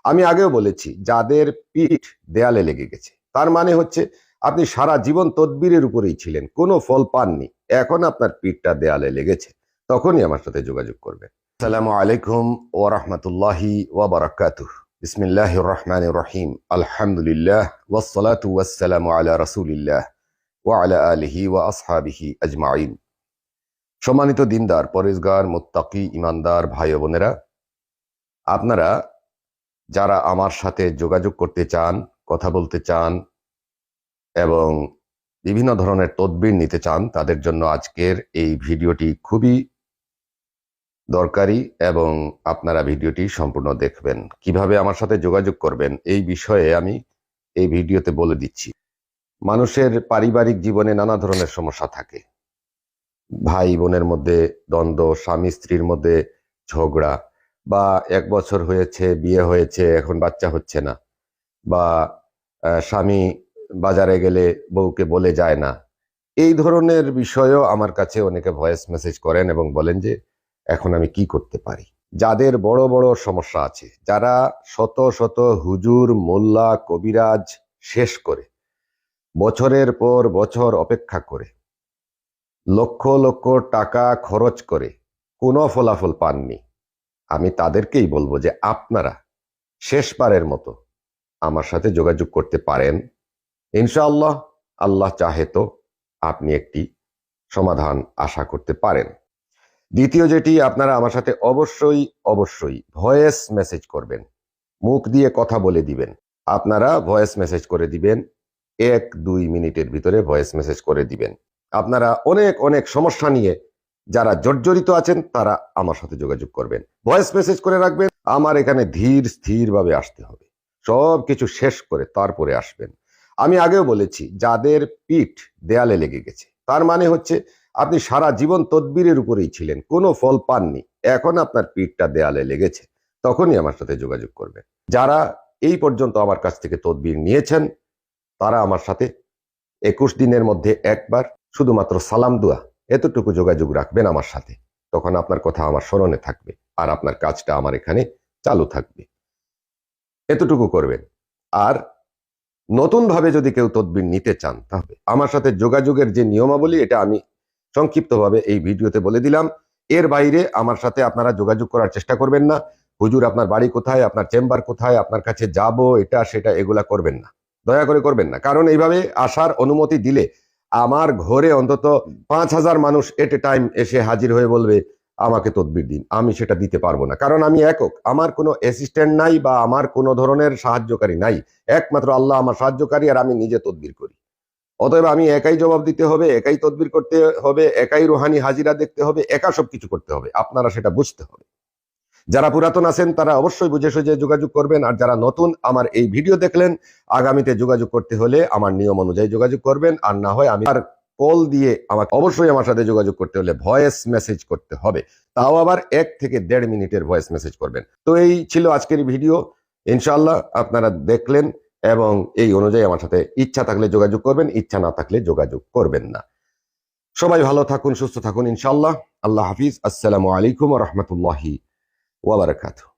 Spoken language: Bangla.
আমি আগেও বলেছি, যাদের পিঠ দেয়ালে লেগে গেছে তার মানে হচ্ছে আপনি সারা জীবন তদবিরের উপরেই ছিলেন, কোনো ফল পাননি, এখন আপনার পিঠটা দেয়ালে লেগেছে, তখনই আমার সাথে যোগাযোগ করবেন। আসসালামু আলাইকুম ওয়া রাহমাতুল্লাহি ওয়া বারাকাতুহু। বিসমিল্লাহির রহমানির রহিম। আলহামদুলিল্লাহ ওয়াসসালাতু ওয়াসসালামু আলা রাসূলিল্লাহ ওয়া আলা আলিহি ওয়া আসহাবিহি আজমাইন। সম্মানিত দিনদার, পরেজগার, মুত্তাকি, ইমানদার ভাই ও বোনেরা, আপনারা যারা আমার সাথে যোগাযোগ করতে চান, কথা বলতে চান এবং বিভিন্ন ধরনের তদবির নিতে চান, তাদের জন্য আজকের এই ভিডিওটি খুবই দরকারি এবং আপনারা ভিডিওটি সম্পূর্ণ দেখবেন। কিভাবে আমার সাথে যোগাযোগ করবেন এই বিষয়ে আমি এই ভিডিওতে বলে দিচ্ছি। মানুষের পারিবারিক জীবনে নানা ধরনের সমস্যা থাকে, ভাই বোনের মধ্যে দ্বন্দ্ব, স্বামী স্ত্রীর মধ্যে ঝগড়া, বা 1 বছর হয়েছে, বিয়ে হয়েছে, এখন বাচ্চা হচ্ছে না, বা স্বামী বাজারে গেলে বউকে বলে যায় না। এই ধরনের বিষয়েও আমার কাছে অনেকে ভয়েস মেসেজ করেন এবং বলেন যে এখন আমি কি করতে পারি। যাদের বড় বড় সমস্যা আছে, যারা শত শত হুজুর, মোল্লা, কবিরাজ শেষ করে বছরের পর বছর অপেক্ষা করে লক্ষ লক্ষ টাকা খরচ করে কোনো ফলাফল পাননি, আমি তাদেরকেই বলবো যে আপনারা শেষবারের মতো আমার সাথে যোগাযোগ করতে পারেন। ইনশাআল্লাহ, আল্লাহ চাহে তো আপনি একটি সমাধান আশা করতে পারেন। দ্বিতীয় যেটি, আপনারা আমার সাথে অবশ্যই ভয়েস মেসেজ করবেন, মুখ দিয়ে কথা বলে দিবেন। আপনারা ভয়েস মেসেজ করে দিবেন, 1-2 মিনিটের ভিতরে ভয়েস মেসেজ করে দিবেন। আপনারা অনেক সমস্যা নিয়ে যারা জর্জরিত আছেন তারা আমার সাথে যোগাযোগ করবেন, ভয়েস মেসেজ করে রাখবেন। আমার এখানে ধীর স্থিরভাবে আসতে হবে, সব কিছু শেষ করে তারপরে আসবেন। আমি আগেও বলেছি, যাদের পিঠ দেয়ালে লেগে গেছে তার মানে হচ্ছে আপনি সারা জীবন তদবিরের উপরেই ছিলেন, কোনো ফল পাননি, এখন আপনার পিঠটা দেয়ালে লেগেছে, তখনই আমার সাথে যোগাযোগ করবেন। যারা এই পর্যন্ত আমার কাছ থেকে তদবির নিয়েছেন তারা আমার সাথে 21 দিনের মধ্যে একবার শুধুমাত্র সালাম দোয়া এতটুকু যোগাযোগ রাখবেন আমার সাথে, তখন আপনার কথা আমার স্মরণে থাকবে আর আপনার কাজটা আমার এখানে চালু থাকবে। এতটুকু করবেন। আর নতুন ভাবে যদি কেউ তদবির নিতে চান তাহলে আমার সাথে যোগাযোগের যে নিয়মাবলী, এটা আমি সংক্ষিপ্তভাবে এই ভিডিওতে বলে দিলাম। এর বাইরে আমার সাথে আপনারা যোগাযোগ করার চেষ্টা করবেন না। হুজুর আপনার বাড়ি কোথায়, আপনার চেম্বার কোথায়, আপনার কাছে যাব, এটা সেটা এগুলা করবেন না, দয়া করে করবেন না। কারণ এইভাবে আসার অনুমতি দিলে আমার ঘরে অন্তত 5000 মানুষ এট এ টাইম এসে হাজির হয়ে বলবে আমাকে তদবির দিন, আমি সেটা দিতে পারবো না। কারণ আমি একক, আমার কোনো অ্যাসিস্ট্যান্ট নাই বা আমার কোনো ধরনের সাহায্যকারী নাই, একমাত্র আল্লাহ আমার সাহায্যকারী, আর আমি নিজে তদবির করি। অতএব আমি একাই জবাব দিতে হবে, একাই তদবির করতে হবে, একাই রুহানি হাজিরা দেখতে হবে, একা সবকিছু করতে হবে। আপনারা সেটা বুঝতে হবে। যারা পুরাতন আছেন তারা অবশ্যই বুঝে সুঝে যোগাযোগ করবেন, আর যারা নতুন আমার এই ভিডিও দেখলেন, আগামীতে যোগাযোগ করতে হলে আমার নিয়ম অনুযায়ী যোগাযোগ করবেন, আর না হয় আমি আর কল দিয়ে আমাকে অবশ্যই আমার সাথে যোগাযোগ করতে হলে ভয়েস মেসেজ করতে হবে, তাও আবার 1 থেকে 1.5 মিনিটের ভয়েস মেসেজ করবেন। তো এই ছিল আজকের ভিডিও, ইনশাআল্লাহ আপনারা দেখলেন এবং এই অনুযায়ী আমার সাথে ইচ্ছা থাকলে যোগাযোগ করবেন, ইচ্ছা না থাকলে যোগাযোগ করবেন না। সবাই ভালো থাকুন, সুস্থ থাকুন ইনশাআল্লাহ। আল্লাহ হাফিজ। আসসালামু আলাইকুম ওয়া রাহমাতুল্লাহি ওয়া বারাকাতুহু।